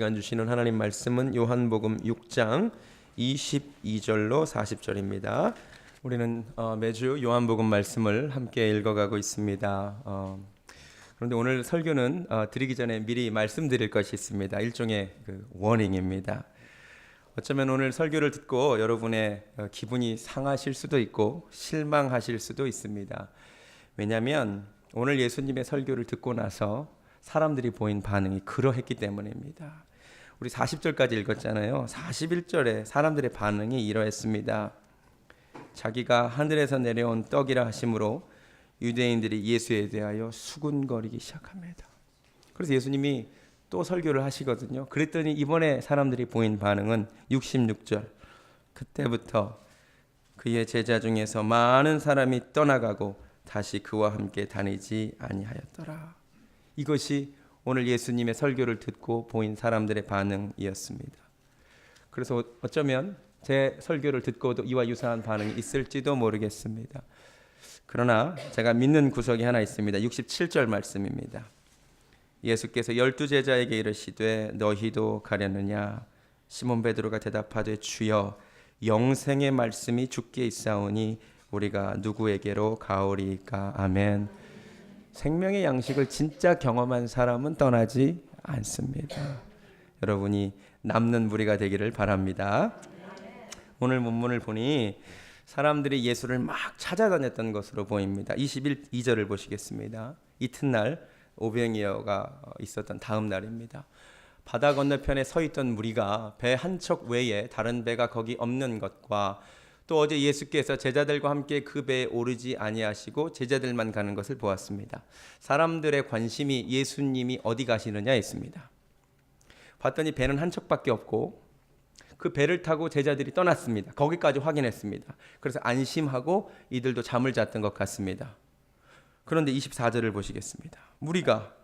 시간 주시는 하나님 말씀은 요한복음 6장 22절로 40절입니다. 우리는 매주 요한복음 말씀을 함께 읽어가고 있습니다. 그런데 오늘 설교는 드리기 전에 미리 말씀드릴 것이 있습니다. 일종의 워닝입니다. 어쩌면 오늘 설교를 듣고 여러분의 기분이 상하실 수도 있고 실망하실 수도 있습니다. 왜냐하면 오늘 예수님의 설교를 듣고 나서 사람들이 보인 반응이 그러했기 때문입니다. 우리 40절까지 읽었잖아요. 41절에 사람들의 반응이 이러했습니다. 자기가 하늘에서 내려온 떡이라 하심으로 유대인들이 예수에 대하여 수군거리기 시작합니다. 그래서 예수님이 또 설교를 하시거든요. 그랬더니 이번에 사람들이 보인 반응은 66절. 그때부터 그의 제자 중에서 많은 사람이 떠나가고 다시 그와 함께 다니지 아니하였더라. 이것이 오늘 예수님의 설교를 듣고 보인 사람들의 반응이었습니다. 그래서 어쩌면 제 설교를 듣고도 이와 유사한 반응이 있을지도 모르겠습니다. 그러나 제가 믿는 구석이 하나 있습니다. 67절 말씀입니다. 예수께서 12제자에게 이르시되 너희도 가려느냐? 시몬 베드로가 대답하되 주여 영생의 말씀이 주께 있사오니 우리가 누구에게로 가오리이까? 아멘. 생명의 양식을 진짜 경험한 사람은 떠나지 않습니다. 여러분이 남는 무리가 되기를 바랍니다. 오늘 본문을 보니 사람들이 예수를 막 찾아다녔던 것으로 보입니다. 22절을 보시겠습니다. 이튿날 오병이어가 있었던 다음 날입니다. 바다 건너편에 서 있던 무리가 배 한 척 외에 다른 배가 거기 없는 것과 또 어제 예수께서 제자들과 함께 그 배에 오르지 아니하시고 제자들만 가는 것을 보았습니다. 사람들의 관심이 예수님이 어디 가시느냐였습니다. 봤더니 배는 한 척밖에 없고 그 배를 타고 제자들이 떠났습니다. 거기까지 확인했습니다. 그래서 안심하고 이들도 잠을 잤던 것 같습니다. 그런데 24절을 보시겠습니다. 무리가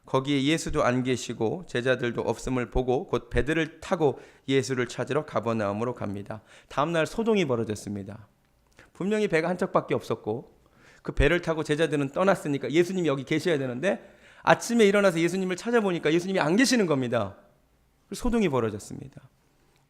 거기에 예수도 안 계시고 제자들도 없음을 보고 곧 배들을 타고 예수를 찾으러 가버나움으로 갑니다. 다음 날 소동이 벌어졌습니다. 분명히 배가 한 척밖에 없었고 그 배를 타고 제자들은 떠났으니까 예수님이 여기 계셔야 되는데 아침에 일어나서 예수님을 찾아보니까 예수님이 안 계시는 겁니다. 소동이 벌어졌습니다.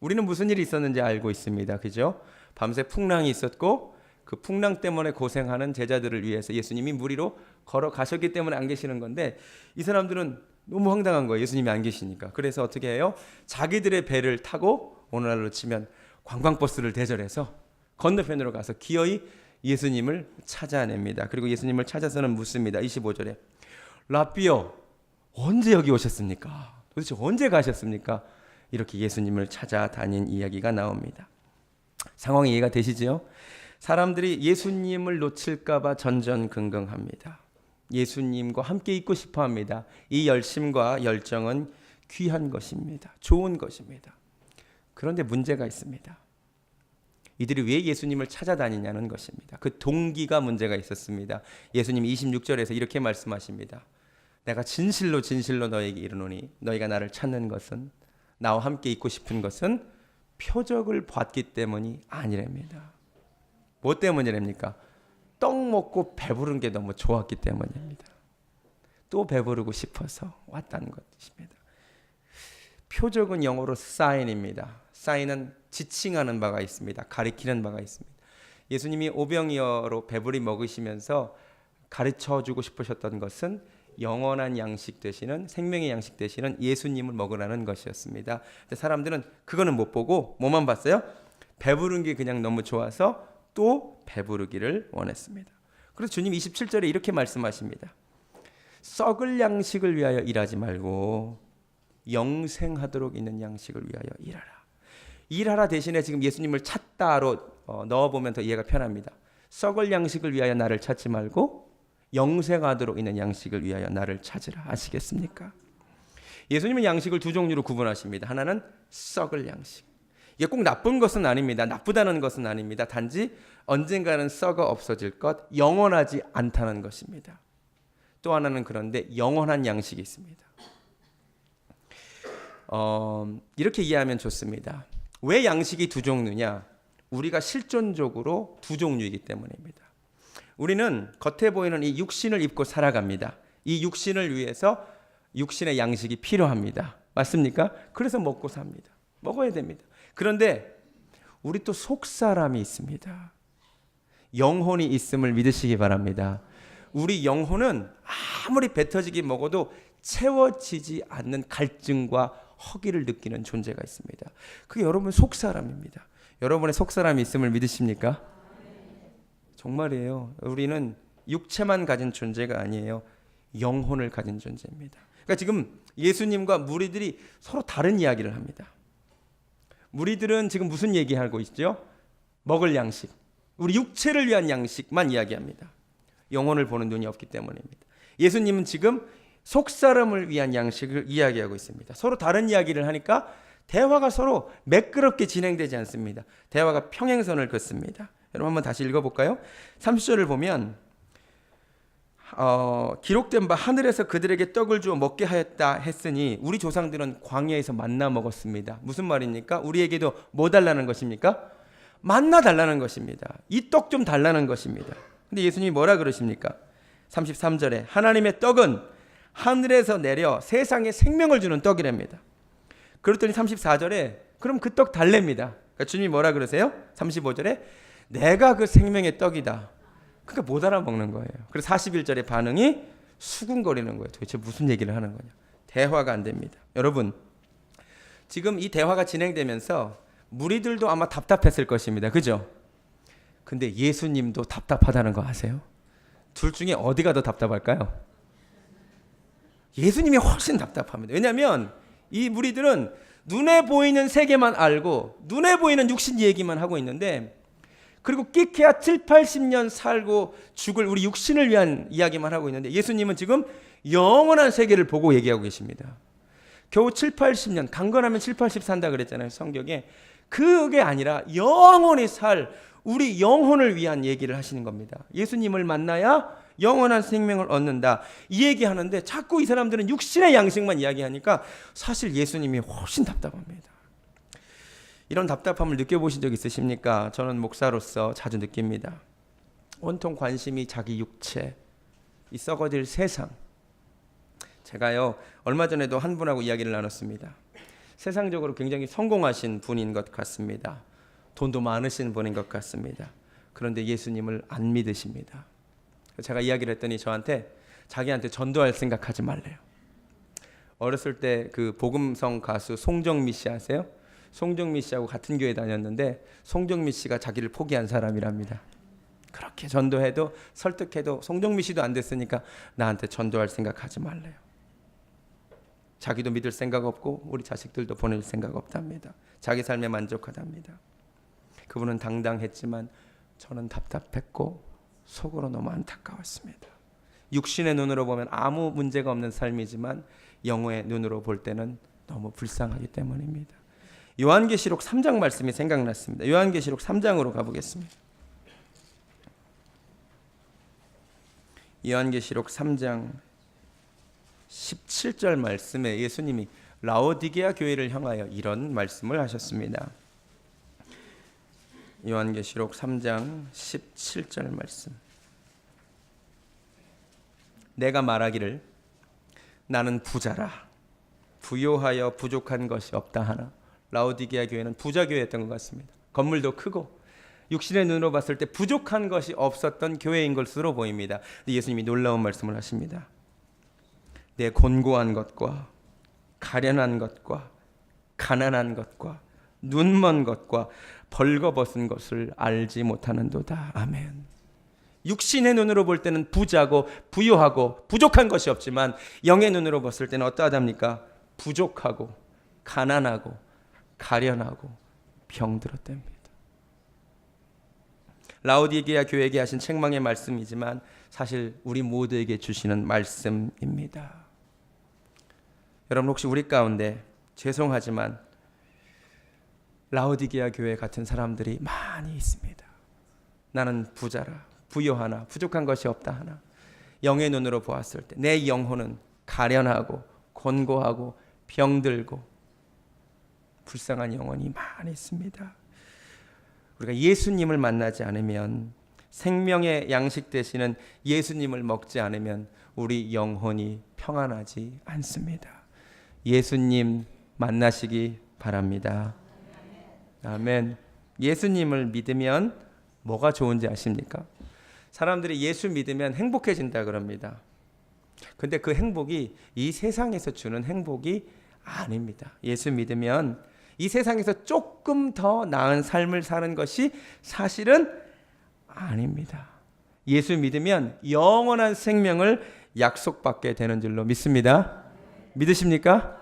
우리는 무슨 일이 있었는지 알고 있습니다. 그죠? 밤새 풍랑이 있었고 그 풍랑 때문에 고생하는 제자들을 위해서 예수님이 무리로 걸어가셨기 때문에 안 계시는 건데 이 사람들은 너무 황당한 거예요. 예수님이 안 계시니까. 그래서 어떻게 해요? 자기들의 배를 타고 오늘날로 치면 관광버스를 대절해서 건너편으로 가서 기어이 예수님을 찾아냅니다. 그리고 예수님을 찾아서는 묻습니다. 25절에 라삐요 언제 여기 오셨습니까? 도대체 언제 가셨습니까? 이렇게 예수님을 찾아다닌 이야기가 나옵니다. 상황이 이해가 되시죠? 사람들이 예수님을 놓칠까 봐 전전긍긍합니다. 예수님과 함께 있고 싶어합니다. 이 열심과 열정은 귀한 것입니다. 좋은 것입니다. 그런데 문제가 있습니다. 이들이 왜 예수님을 찾아다니냐는 것입니다. 그 동기가 문제가 있었습니다. 예수님 26절에서 이렇게 말씀하십니다. 내가 진실로 진실로 너에게 이르노니 너희가 나를 찾는 것은 나와 함께 있고 싶은 것은 표적을 봤기 때문이 아니랍니다. 뭐 때문이랍니까? 떡 먹고 배부른 게 너무 좋았기 때문입니다. 또 배부르고 싶어서 왔다는 것입니다. 표적은 영어로 사인입니다. 사인은 지칭하는 바가 있습니다. 가리키는 바가 있습니다. 예수님이 오병이어로 배부리 먹으시면서 가르쳐주고 싶으셨던 것은 영원한 양식 되시는 생명의 양식 되시는 예수님을 먹으라는 것이었습니다. 근데 사람들은 그거는 못 보고 뭐만 봤어요? 배부른 게 그냥 너무 좋아서 또 배부르기를 원했습니다. 그래서 주님 27절에 이렇게 말씀하십니다. 썩을 양식을 위하여 일하지 말고 영생하도록 있는 양식을 위하여 일하라. 일하라 대신에 지금 예수님을 찾다로 넣어보면 더 이해가 편합니다. 썩을 양식을 위하여 나를 찾지 말고 영생하도록 있는 양식을 위하여 나를 찾으라. 아시겠습니까? 예수님은 양식을 두 종류로 구분하십니다. 하나는 썩을 양식. 이게 꼭 나쁜 것은 아닙니다. 나쁘다는 것은 아닙니다. 단지 언젠가는 썩어 없어질 것, 영원하지 않다는 것입니다. 또 하나는 그런데 영원한 양식이 있습니다. 이렇게 이해하면 좋습니다. 왜 양식이 두 종류냐? 우리가 실존적으로 두 종류이기 때문입니다. 우리는 겉에 보이는 이 육신을 입고 살아갑니다. 이 육신을 위해서 육신의 양식이 필요합니다. 맞습니까? 그래서 먹고 삽니다. 먹어야 됩니다. 그런데 우리 또 속사람이 있습니다. 영혼이 있음을 믿으시기 바랍니다. 우리 영혼은 아무리 배 터지게 먹어도 채워지지 않는 갈증과 허기를 느끼는 존재가 있습니다. 그게 여러분 속사람입니다. 여러분의 속사람이 있음을 믿으십니까? 정말이에요. 우리는 육체만 가진 존재가 아니에요. 영혼을 가진 존재입니다. 그러니까 지금 예수님과 무리들이 서로 다른 이야기를 합니다. 무리들은 지금 무슨 얘기하고 있죠? 먹을 양식, 우리 육체를 위한 양식만 이야기합니다. 영혼을 보는 눈이 없기 때문입니다. 예수님은 지금 속사람을 위한 양식을 이야기하고 있습니다. 서로 다른 이야기를 하니까 대화가 서로 매끄럽게 진행되지 않습니다. 대화가 평행선을 긋습니다. 여러분 한번 다시 읽어볼까요? 30절을 보면 기록된 바 하늘에서 그들에게 떡을 주어 먹게 하였다 했으니 우리 조상들은 광야에서 만나 먹었습니다. 무슨 말입니까? 우리에게도 뭐 달라는 것입니까? 만나 달라는 것입니다. 이 떡 좀 달라는 것입니다. 근데 예수님이 뭐라 그러십니까? 33절에 하나님의 떡은 하늘에서 내려 세상에 생명을 주는 떡이랍니다. 그랬더니 34절에 그럼 그 떡 달랍니다. 그러니까 주님이 뭐라 그러세요? 35절에 내가 그 생명의 떡이다. 그러니까 못 알아먹는 거예요. 그래서 41절의 반응이 수군거리는 거예요. 도대체 무슨 얘기를 하는 거냐. 대화가 안 됩니다. 여러분 지금 이 대화가 진행되면서 무리들도 아마 답답했을 것입니다. 그죠? 근데 예수님도 답답하다는 거 아세요? 둘 중에 어디가 더 답답할까요? 예수님이 훨씬 답답합니다. 왜냐하면 이 무리들은 눈에 보이는 세계만 알고 눈에 보이는 육신 얘기만 하고 있는데 그리고 끼케야 7, 80년 살고 죽을 우리 육신을 위한 이야기만 하고 있는데 예수님은 지금 영원한 세계를 보고 얘기하고 계십니다. 겨우 7, 80년 강건하면 7, 80 산다 그랬잖아요. 성경에. 그게 아니라 영원히 살 우리 영혼을 위한 얘기를 하시는 겁니다. 예수님을 만나야 영원한 생명을 얻는다. 이 얘기하는데 자꾸 이 사람들은 육신의 양식만 이야기하니까 사실 예수님이 훨씬 답답합니다. 이런 답답함을 느껴보신 적 있으십니까? 저는 목사로서 자주 느낍니다. 온통 관심이 자기 육체, 이 썩어질 세상. 제가요 얼마 전에도 한 분하고 이야기를 나눴습니다. 세상적으로 굉장히 성공하신 분인 것 같습니다. 돈도 많으신 분인 것 같습니다. 그런데 예수님을 안 믿으십니다. 제가 이야기를 했더니 저한테 자기한테 전도할 생각하지 말래요. 어렸을 때 그 복음성 가수 송정미 씨 아세요? 송정미 씨하고 같은 교회 다녔는데 송정미 씨가 자기를 포기한 사람이랍니다. 그렇게 전도해도 설득해도 송정미 씨도 안 됐으니까 나한테 전도할 생각하지 말래요. 자기도 믿을 생각 없고 우리 자식들도 보낼 생각 없답니다. 자기 삶에 만족하답니다. 그분은 당당했지만 저는 답답했고 속으로 너무 안타까웠습니다. 육신의 눈으로 보면 아무 문제가 없는 삶이지만 영의 눈으로 볼 때는 너무 불쌍하기 때문입니다. 요한계시록 3장 말씀이 생각났습니다. 요한계시록 3장으로 가보겠습니다. 요한계시록 3장 17절 말씀에 예수님이 라오디게아 교회를 향하여 이런 말씀을 하셨습니다. 요한계시록 3장 17절 말씀. 내가 말하기를 나는 부자라 부요하여 부족한 것이 없다 하나. 라오디게아 교회는 부자 교회였던 것 같습니다. 건물도 크고 육신의 눈으로 봤을 때 부족한 것이 없었던 교회인 것으로 보입니다. 예수님이 놀라운 말씀을 하십니다. 내 곤고한 것과 가련한 것과 가난한 것과 눈먼 것과 벌거벗은 것을 알지 못하는도다. 아멘. 육신의 눈으로 볼 때는 부자고 부유하고 부족한 것이 없지만 영의 눈으로 봤을 때는 어떠하답니까? 부족하고 가난하고 가련하고 병들었답니다. 라오디게아 교회에게 하신 책망의 말씀이지만 사실 우리 모두에게 주시는 말씀입니다. 여러분 혹시 우리 가운데 죄송하지만 라오디게아 교회 같은 사람들이 많이 있습니다. 나는 부자라 부요하나 부족한 것이 없다 하나. 영의 눈으로 보았을 때 내 영혼은 가련하고 곤고하고 병들고 불쌍한 영혼이 많이 있습니다. 우리가 예수님을 만나지 않으면 생명의 양식 되시는 예수님을 먹지 않으면 우리 영혼이 평안하지 않습니다. 예수님 만나시기 바랍니다. 아멘. 예수님을 믿으면 뭐가 좋은지 아십니까? 사람들이 예수 믿으면 행복해진다 그럽니다. 근데 그 행복이 이 세상에서 주는 행복이 아닙니다. 예수 믿으면 이 세상에서 조금 더 나은 삶을 사는 것이 사실은 아닙니다. 예수 믿으면 영원한 생명을 약속받게 되는 줄로 믿습니다. 믿으십니까?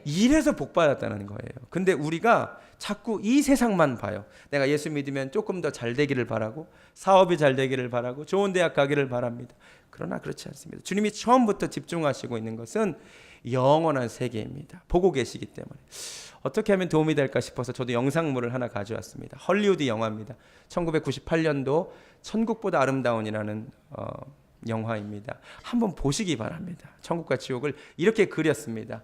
이래서 복 받았다는 거예요. 근데 우리가 자꾸 이 세상만 봐요. 내가 예수 믿으면 조금 더 잘 되기를 바라고, 사업이 잘 되기를 바라고, 좋은 대학 가기를 바랍니다. 그러나 그렇지 않습니다. 주님이 처음부터 집중하시고 있는 것은 영원한 세계입니다. 보고 계시기 때문에. 어떻게 하면 도움이 될까 싶어서 저도 영상물을 하나 가져왔습니다. 헐리우드 영화입니다. 1998년도 천국보다 아름다운이라는 영화입니다. 한번 보시기 바랍니다. 천국과 지옥을 이렇게 그렸습니다.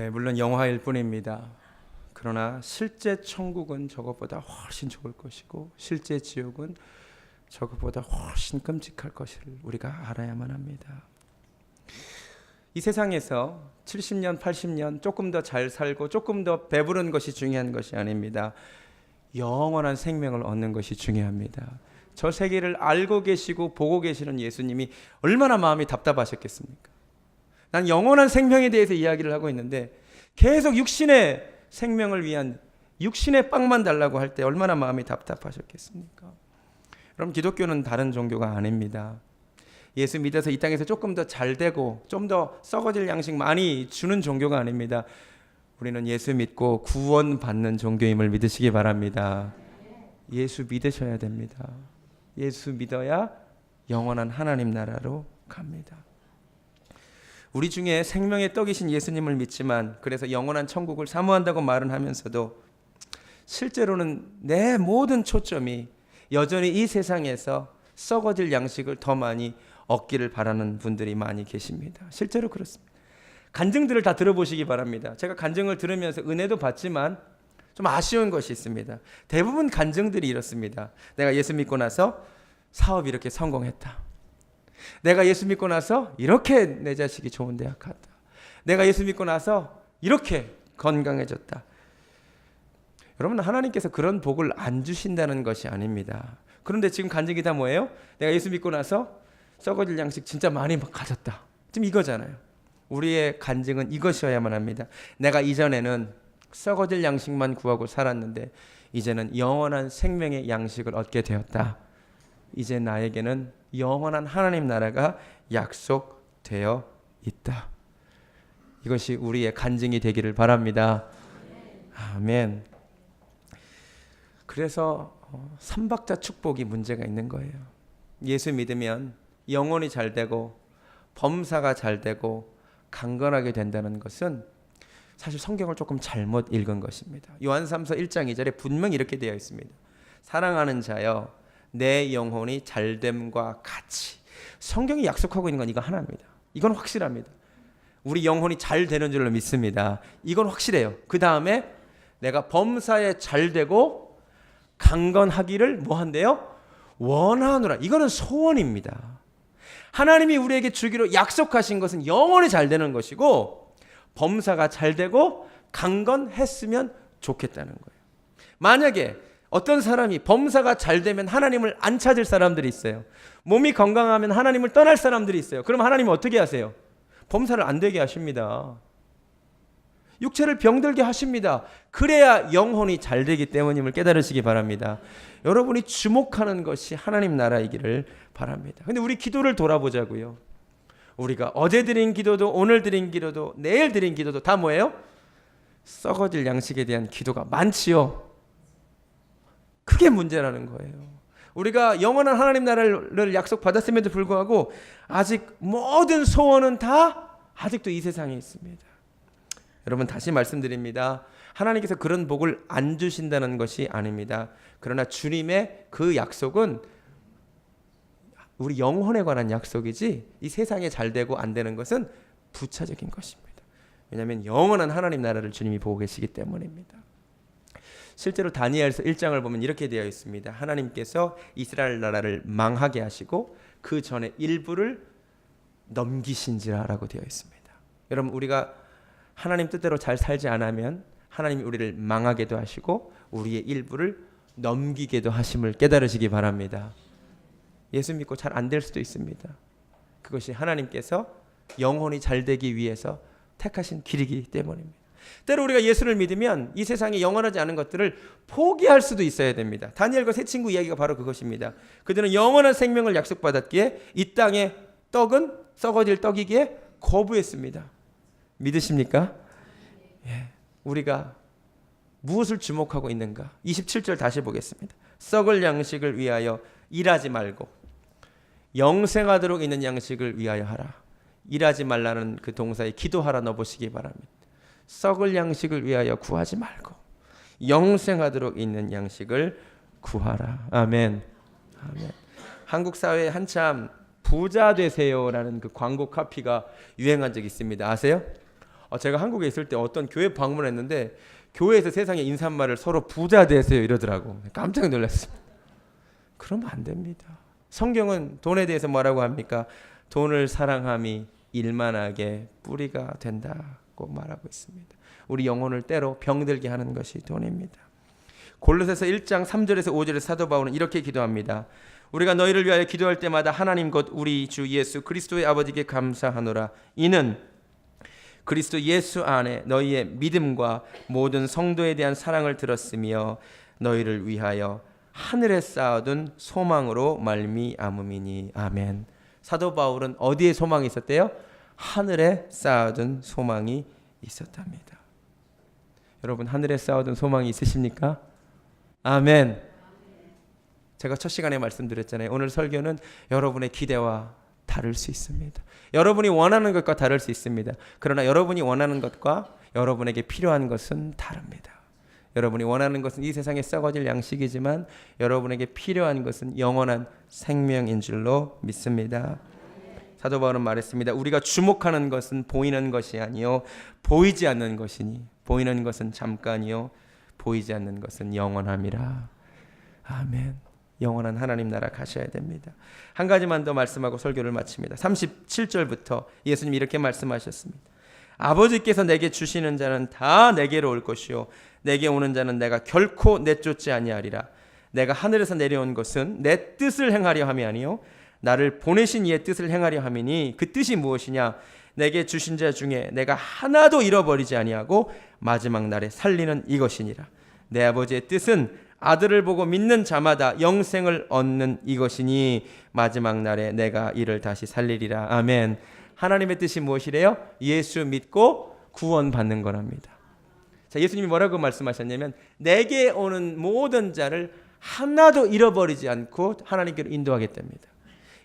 물론 영화일 뿐입니다. 그러나 실제 천국은 저것보다 훨씬 좋을 것이고 실제 지옥은 저것보다 훨씬 끔찍할 것을 우리가 알아야만 합니다. 이 세상에서 70년, 80년 조금 더 잘 살고 조금 더 배부른 것이 중요한 것이 아닙니다. 영원한 생명을 얻는 것이 중요합니다. 저 세계를 알고 계시고 보고 계시는 예수님이 얼마나 마음이 답답하셨겠습니까? 난 영원한 생명에 대해서 이야기를 하고 있는데 계속 육신의 생명을 위한 육신의 빵만 달라고 할 때 얼마나 마음이 답답하셨겠습니까? 그럼 기독교는 다른 종교가 아닙니다. 예수 믿어서 이 땅에서 조금 더 잘 되고 좀 더 썩어질 양식 많이 주는 종교가 아닙니다. 우리는 예수 믿고 구원받는 종교임을 믿으시기 바랍니다. 예수 믿으셔야 됩니다. 예수 믿어야 영원한 하나님 나라로 갑니다. 우리 중에 생명의 떡이신 예수님을 믿지만 그래서 영원한 천국을 사모한다고 말은 하면서도 실제로는 내 모든 초점이 여전히 이 세상에서 썩어질 양식을 더 많이 얻기를 바라는 분들이 많이 계십니다. 실제로 그렇습니다. 간증들을 다 들어보시기 바랍니다. 제가 간증을 들으면서 은혜도 받지만 좀 아쉬운 것이 있습니다. 대부분 간증들이 이렇습니다. 내가 예수 믿고 나서 사업이 이렇게 성공했다. 내가 예수 믿고 나서 이렇게 내 자식이 좋은 대학 갔다. 내가 예수 믿고 나서 이렇게 건강해졌다. 여러분, 하나님께서 그런 복을 안 주신다는 것이 아닙니다. 그런데 지금 간증이 다 뭐예요? 내가 예수 믿고 나서 썩어질 양식 진짜 많이 가졌다. 지금 이거잖아요. 우리의 간증은 이것이어야만 합니다. 내가 이전에는 썩어질 양식만 구하고 살았는데 이제는 영원한 생명의 양식을 얻게 되었다. 이제 나에게는 영원한 하나님 나라가 약속되어 있다. 이것이 우리의 간증이 되기를 바랍니다. 아멘. 그래서 삼박자 축복이 문제가 있는 거예요. 예수 믿으면 영혼이 잘 되고 범사가 잘 되고 강건하게 된다는 것은 사실 성경을 조금 잘못 읽은 것입니다. 요한삼서 1장 2절에 분명히 이렇게 되어 있습니다. 사랑하는 자여 내 영혼이 잘됨과 같이. 성경이 약속하고 있는 건 이거 하나입니다. 이건 확실합니다. 우리 영혼이 잘 되는 줄로 믿습니다. 이건 확실해요. 그 다음에 내가 범사에 잘 되고 강건하기를 뭐 한대요? 원하노라. 이거는 소원입니다. 하나님이 우리에게 주기로 약속하신 것은 영원히 잘 되는 것이고 범사가 잘 되고 강건했으면 좋겠다는 거예요. 만약에 어떤 사람이 범사가 잘 되면 하나님을 안 찾을 사람들이 있어요. 몸이 건강하면 하나님을 떠날 사람들이 있어요. 그럼 하나님은 어떻게 하세요? 범사를 안 되게 하십니다. 육체를 병들게 하십니다. 그래야 영혼이 잘 되기 때문임을 깨달으시기 바랍니다. 여러분이 주목하는 것이 하나님 나라이기를 바랍니다. 근데 우리 기도를 돌아보자고요. 우리가 어제 드린 기도도 오늘 드린 기도도 내일 드린 기도도 다 뭐예요? 썩어질 양식에 대한 기도가 많지요. 그게 문제라는 거예요. 우리가 영원한 하나님 나라를 약속받았음에도 불구하고 아직 모든 소원은 다 아직도 이 세상에 있습니다. 여러분, 다시 말씀드립니다. 하나님께서 그런 복을 안 주신다는 것이 아닙니다. 그러나 주님의 그 약속은 우리 영혼에 관한 약속이지 이 세상에 잘 되고 안 되는 것은 부차적인 것입니다. 왜냐하면 영원한 하나님 나라를 주님이 보고 계시기 때문입니다. 실제로 다니엘서 1장을 보면 이렇게 되어 있습니다. 하나님께서 이스라엘 나라를 망하게 하시고 그 전에 일부를 넘기신지라라고 되어 있습니다. 여러분, 우리가 하나님 뜻대로 잘 살지 않으면 하나님이 우리를 망하게도 하시고 우리의 일부를 넘기게도 하심을 깨달으시기 바랍니다. 예수 믿고 잘 안 될 수도 있습니다. 그것이 하나님께서 영혼이 잘 되기 위해서 택하신 길이기 때문입니다. 때로 우리가 예수를 믿으면 이 세상에 영원하지 않은 것들을 포기할 수도 있어야 됩니다. 다니엘과 세 친구 이야기가 바로 그것입니다. 그들은 영원한 생명을 약속받았기에 이 땅의 떡은 썩어질 떡이기에 거부했습니다. 믿으십니까? 예. 우리가 무엇을 주목하고 있는가? 27절 다시 보겠습니다. 썩을 양식을 위하여 일하지 말고 영생하도록 있는 양식을 위하여 하라. 일하지 말라는 그 동사에 기도하라 넣어보시기 바랍니다. 썩을 양식을 위하여 구하지 말고 영생하도록 있는 양식을 구하라. 아멘. 아멘. 한국 사회에 한참 부자 되세요라는 그 광고 카피가 유행한 적이 있습니다. 아세요? 제가 한국에 있을 때 어떤 교회 방문했는데 교회에서 세상의 인사말을 서로 부자 되세요 이러더라고. 깜짝 놀랐습니다. 그러면 안 됩니다. 성경은 돈에 대해서 뭐라고 합니까? 돈을 사랑함이 일만하게 뿌리가 된다고 말하고 있습니다. 우리 영혼을 때로 병들게 하는 것이 돈입니다. 골로새서 1장 3절에서 5절에 사도 바울은 이렇게 기도합니다. 우리가 너희를 위하여 기도할 때마다 하나님 곧 우리 주 예수 그리스도의 아버지께 감사하노라. 이는 그리스도 예수 안에 너희의 믿음과 모든 성도에 대한 사랑을 들었으며 너희를 위하여 하늘에 쌓아둔 소망으로 말미암음이니. 아멘. 사도 바울은 어디에 소망이 있었대요? 하늘에 쌓아둔 소망이 있었답니다. 여러분 하늘에 쌓아둔 소망이 있으십니까? 아멘. 제가 첫 시간에 말씀드렸잖아요. 오늘 설교는 여러분의 기대와 다를 수 있습니다. 여러분이 원하는 것과 다를 수 있습니다. 그러나 여러분이 원하는 것과 여러분에게 필요한 것은 다릅니다. 여러분이 원하는 것은 이 세상에 썩어질 양식이지만 여러분에게 필요한 것은 영원한 생명인 줄로 믿습니다. 사도 바울은 말했습니다. 우리가 주목하는 것은 보이는 것이 아니요 보이지 않는 것이니 보이는 것은 잠깐이요 보이지 않는 것은 영원함이라. 아멘. 영원한 하나님 나라 가셔야 됩니다. 한 가지만 더 말씀하고 설교를 마칩니다. 37절부터 예수님이 이렇게 말씀하셨습니다. 아버지께서 내게 주시는 자는 다 내게로 올 것이요 내게 오는 자는 내가 결코 내쫓지 아니하리라. 내가 하늘에서 내려온 것은 내 뜻을 행하려 함이 아니요 나를 보내신 이의 뜻을 행하려 함이니 그 뜻이 무엇이냐? 내게 주신 자 중에 내가 하나도 잃어버리지 아니하고 마지막 날에 살리는 이것이니라. 내 아버지의 뜻은 아들을 보고 믿는 자마다 영생을 얻는 이것이니 마지막 날에 내가 이를 다시 살리리라. 아멘. 하나님의 뜻이 무엇이래요? 예수 믿고 구원받는 거랍니다. 자, 예수님이 뭐라고 말씀하셨냐면 내게 오는 모든 자를 하나도 잃어버리지 않고 하나님께로 인도하겠답니다.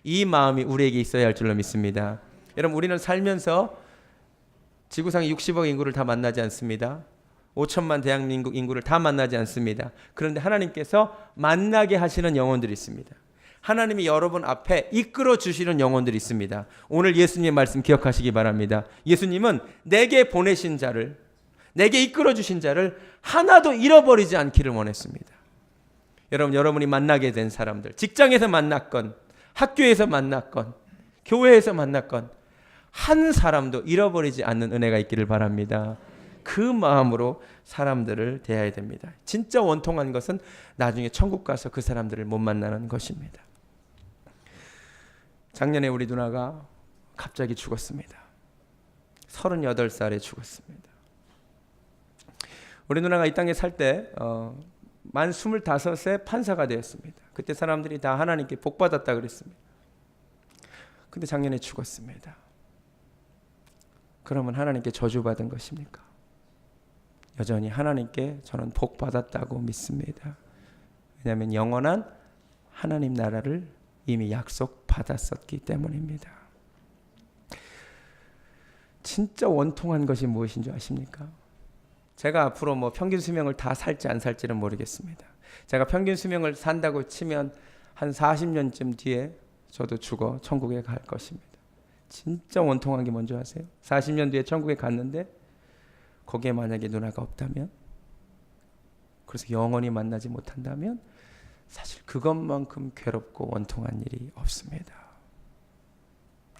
이 마음이 우리에게 있어야 할 줄로 믿습니다. 여러분 우리는 살면서 지구상의 60억 인구를 다 만나지 않습니다. 5천만 대한민국 인구를 다 만나지 않습니다. 그런데 하나님께서 만나게 하시는 영혼들이 있습니다. 하나님이 여러분 앞에 이끌어 주시는 영혼들이 있습니다. 오늘 예수님의 말씀 기억하시기 바랍니다. 예수님은 내게 보내신 자를, 내게 이끌어 주신 자를 하나도 잃어버리지 않기를 원했습니다. 여러분이 만나게 된 사람들, 직장에서 만났건 학교에서 만났건 교회에서 만났건 한 사람도 잃어버리지 않는 은혜가 있기를 바랍니다. 그 마음으로 사람들을 대해야 됩니다. 진짜 원통한 것은 나중에 천국 가서 그 사람들을 못 만나는 것입니다. 작년에 우리 누나가 갑자기 죽었습니다. 38살에 죽었습니다. 우리 누나가 이 땅에 살 때 만 25세 판사가 되었습니다. 그때 사람들이 다 하나님께 복 받았다 그랬습니다. 근데 작년에 죽었습니다. 그러면 하나님께 저주받은 것입니까? 여전히 하나님께 저는 복 받았다고 믿습니다. 왜냐하면 영원한 하나님 나라를 이미 약속받았었기 때문입니다. 진짜 원통한 것이 무엇인 줄 아십니까? 제가 앞으로 평균 수명을 다 살지 안 살지는 모르겠습니다. 제가 평균 수명을 산다고 치면 한 40년쯤 뒤에 저도 죽어 천국에 갈 것입니다. 진짜 원통한 게 뭔지 아세요? 40년 뒤에 천국에 갔는데 거기에 만약에 누나가 없다면, 그래서 영원히 만나지 못한다면 사실 그것만큼 괴롭고 원통한 일이 없습니다.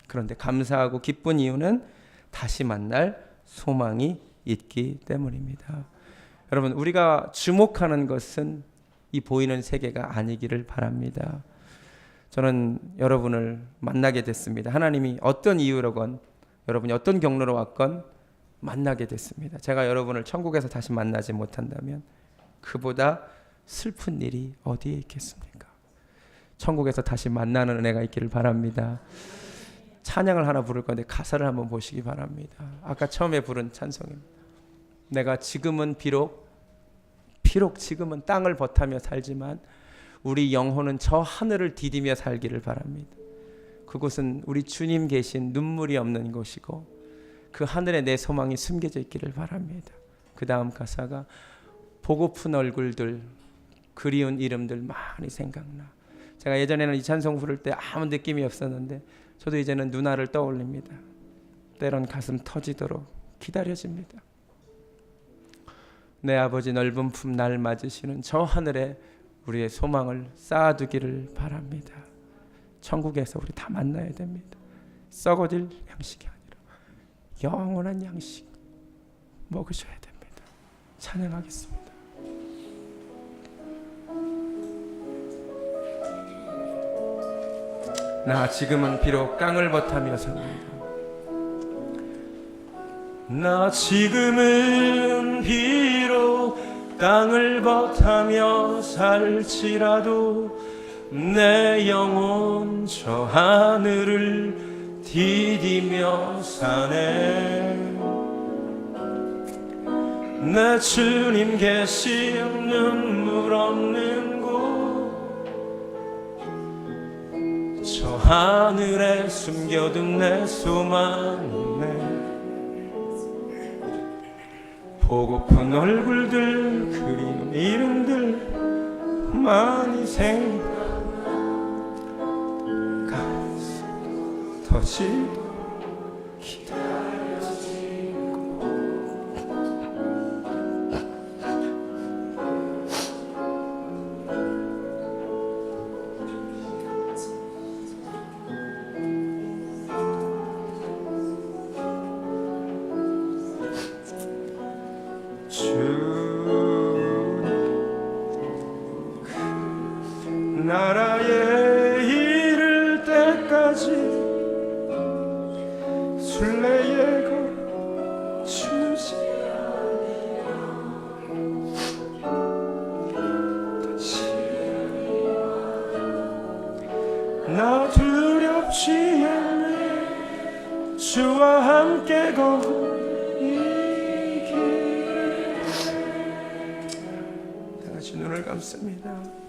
그런데 감사하고 기쁜 이유는 다시 만날 소망이 있기 때문입니다. 여러분 우리가 주목하는 것은 이 보이는 세계가 아니기를 바랍니다. 저는 여러분을 만나게 됐습니다. 하나님이 어떤 이유로건 여러분이 어떤 경로로 왔건 만나게 됐습니다. 제가 여러분을 천국에서 다시 만나지 못한다면 그보다 슬픈 일이 어디에 있겠습니까? 천국에서 다시 만나는 은혜가 있기를 바랍니다. 찬양을 하나 부를 건데 가사를 한번 보시기 바랍니다. 아까 처음에 부른 찬송입니다. 내가 지금은 비록 지금은 땅을 버타며 살지만 우리 영혼은 저 하늘을 디디며 살기를 바랍니다. 그곳은 우리 주님 계신 눈물이 없는 곳이고 그 하늘에 내 소망이 숨겨져 있기를 바랍니다. 그 다음 가사가 보고픈 얼굴들, 그리운 이름들 많이 생각나. 제가 예전에는 이 찬송 부를 때 아무 느낌이 없었는데 저도 이제는 누나를 떠올립니다. 때론 가슴 터지도록 기다려집니다. 내 아버지 넓은 품 날 맞으시는 저 하늘에 우리의 소망을 쌓아두기를 바랍니다. 천국에서 우리 다 만나야 됩니다. 썩어질 양식이 아니라 영원한 양식 먹으셔야 됩니다. 찬양하겠습니다. 나 지금은 비록 땅을 버타며 삽니다. 나 지금은 비록 땅을 버타며 살지라도 내 영혼 저 하늘을 디디며 사네. 내 주님 계신 눈물 없는 곳 저 하늘에 숨겨둔 내 소망이네. 보고픈 얼굴들 그리운 이름들 많이 생각 가슴 터지고 나라에 이를 때까지 순례에 거주지 나 두렵지 않네. 주와 함께 걷는 이 길. 다 같이 눈을 감습니다.